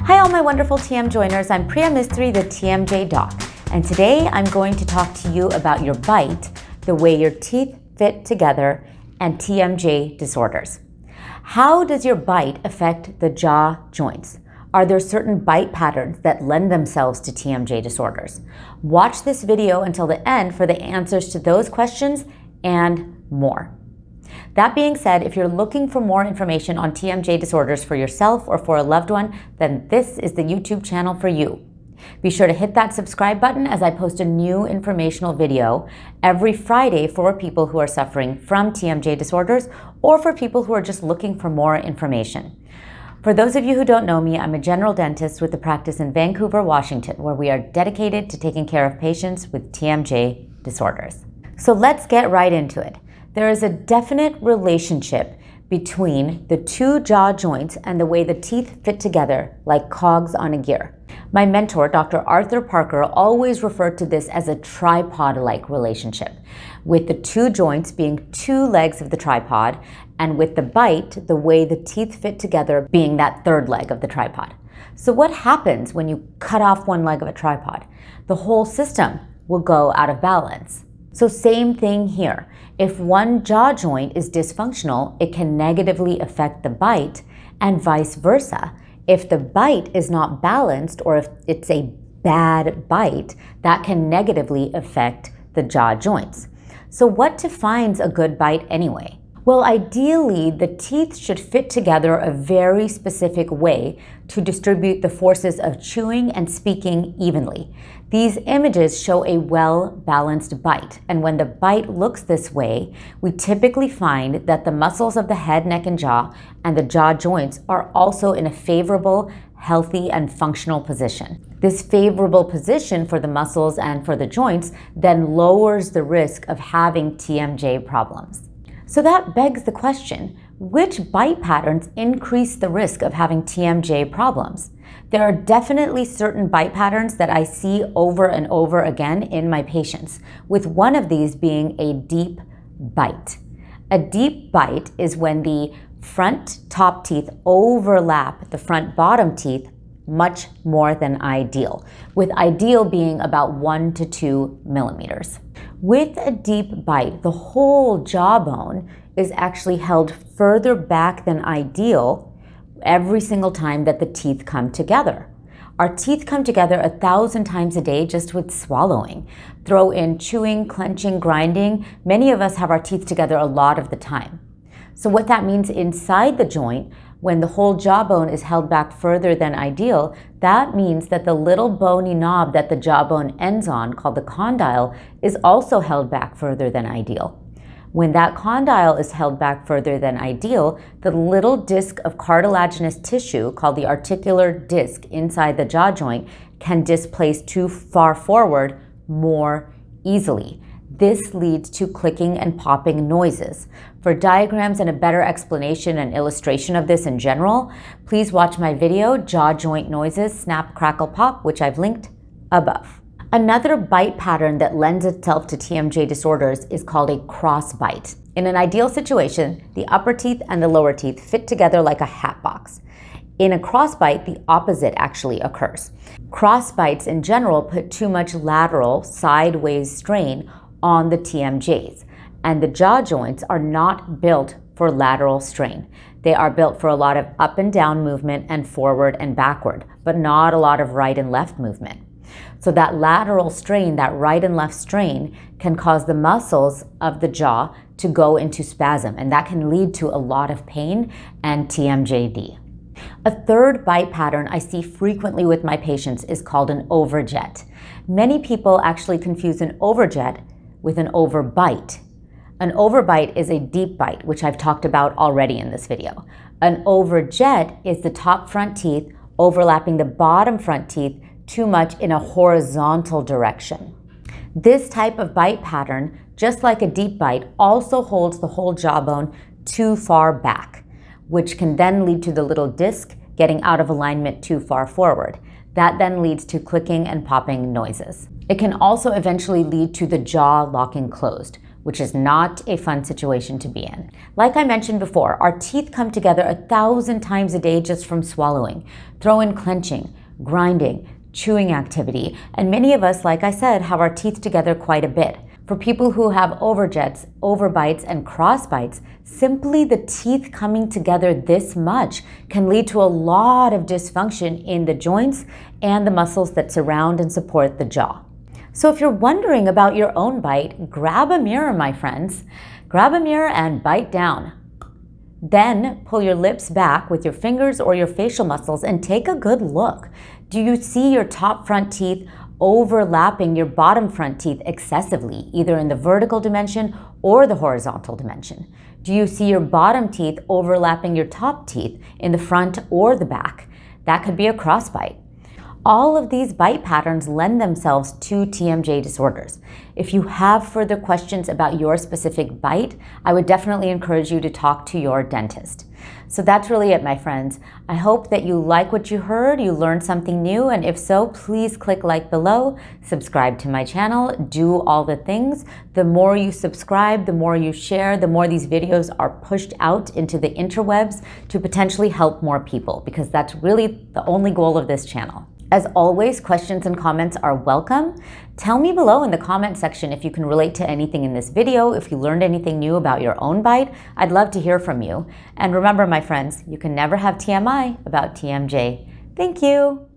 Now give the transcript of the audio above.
Hi all my wonderful TM joiners, I'm Priya Mistry, the TMJ Doc, and today I'm going to talk to you about your bite, the way your teeth fit together, and TMJ disorders. How does your bite affect the jaw joints? Are there certain bite patterns that lend themselves to TMJ disorders? Watch this video until the end for the answers to those questions and more. That being said, if you're looking for more information on TMJ disorders for yourself or for a loved one, then this is the YouTube channel for you. Be sure to hit that subscribe button as I post a new informational video every Friday for people who are suffering from TMJ disorders or for people who are just looking for more information. For those of you who don't know me, I'm a general dentist with a practice in Vancouver, Washington, where we are dedicated to taking care of patients with TMJ disorders. So let's get right into it. There is a definite relationship between the two jaw joints and the way the teeth fit together like cogs on a gear. My mentor, Dr. Arthur Parker, always referred to this as a tripod-like relationship, with the two joints being two legs of the tripod, and with the bite, the way the teeth fit together being that third leg of the tripod. So what happens when you cut off one leg of a tripod? The whole system will go out of balance. So same thing here. If one jaw joint is dysfunctional, it can negatively affect the bite, and vice versa. If the bite is not balanced, or if it's a bad bite, that can negatively affect the jaw joints. So what defines a good bite anyway? Well, ideally, the teeth should fit together a very specific way to distribute the forces of chewing and speaking evenly. These images show a well-balanced bite, and when the bite looks this way, we typically find that the muscles of the head, neck, and jaw, and the jaw joints are also in a favorable, healthy, and functional position. This favorable position for the muscles and for the joints then lowers the risk of having TMJ problems. So that begs the question, which bite patterns increase the risk of having TMJ problems? There are definitely certain bite patterns that I see over and over again in my patients, with one of these being a deep bite. A deep bite is when the front top teeth overlap the front bottom teeth much more than ideal, with ideal being about 1 to 2 millimeters. With a deep bite, the whole jawbone is actually held further back than ideal every single time that the teeth come together. Our teeth come together 1,000 times a day just with swallowing. Throw in chewing, clenching, grinding. Many of us have our teeth together a lot of the time. So what that means inside the joint, when the whole jawbone is held back further than ideal, that means that the little bony knob that the jawbone ends on, called the condyle, is also held back further than ideal. When that condyle is held back further than ideal, the little disc of cartilaginous tissue, called the articular disc inside the jaw joint, can displace too far forward more easily. This leads to clicking and popping noises. For diagrams and a better explanation and illustration of this in general, please watch my video, Jaw Joint Noises, Snap, Crackle, Pop, which I've linked above. Another bite pattern that lends itself to TMJ disorders is called a cross bite. In an ideal situation, the upper teeth and the lower teeth fit together like a hat box. In a cross bite, the opposite actually occurs. Cross bites in general put too much lateral, sideways strain on the TMJs, and the jaw joints are not built for lateral strain. They are built for a lot of up and down movement and forward and backward, but not a lot of right and left movement. So that lateral strain, that right and left strain, can cause the muscles of the jaw to go into spasm, and that can lead to a lot of pain and TMJD. A third bite pattern I see frequently with my patients is called an overjet. Many people actually confuse an overjet with an overbite. An overbite is a deep bite, which I've talked about already in this video. An overjet is the top front teeth overlapping the bottom front teeth too much in a horizontal direction. This type of bite pattern, just like a deep bite, also holds the whole jawbone too far back, which can then lead to the little disc getting out of alignment too far forward. That then leads to clicking and popping noises. It can also eventually lead to the jaw locking closed, which is not a fun situation to be in. Like I mentioned before, our teeth come together 1,000 times a day just from swallowing. Throw in clenching, grinding, chewing activity, and many of us, like I said, have our teeth together quite a bit. For people who have overjets, overbites, and crossbites, simply the teeth coming together this much can lead to a lot of dysfunction in the joints and the muscles that surround and support the jaw. So if you're wondering about your own bite, grab a mirror, my friends. Grab a mirror and bite down. Then pull your lips back with your fingers or your facial muscles and take a good look. Do you see your top front teeth overlapping your bottom front teeth excessively, either in the vertical dimension or the horizontal dimension? Do you see your bottom teeth overlapping your top teeth in the front or the back? That could be a crossbite. All of these bite patterns lend themselves to TMJ disorders. If you have further questions about your specific bite, I would definitely encourage you to talk to your dentist. So that's really it, my friends. I hope that you like what you heard, you learned something new, and if so, please click like below, subscribe to my channel, do all the things. The more you subscribe, the more you share, the more these videos are pushed out into the interwebs to potentially help more people, because that's really the only goal of this channel. As always, questions and comments are welcome. Tell me below in the comment section if you can relate to anything in this video, if you learned anything new about your own bite. I'd love to hear from you. And remember, my friends, you can never have TMI about TMJ. Thank you.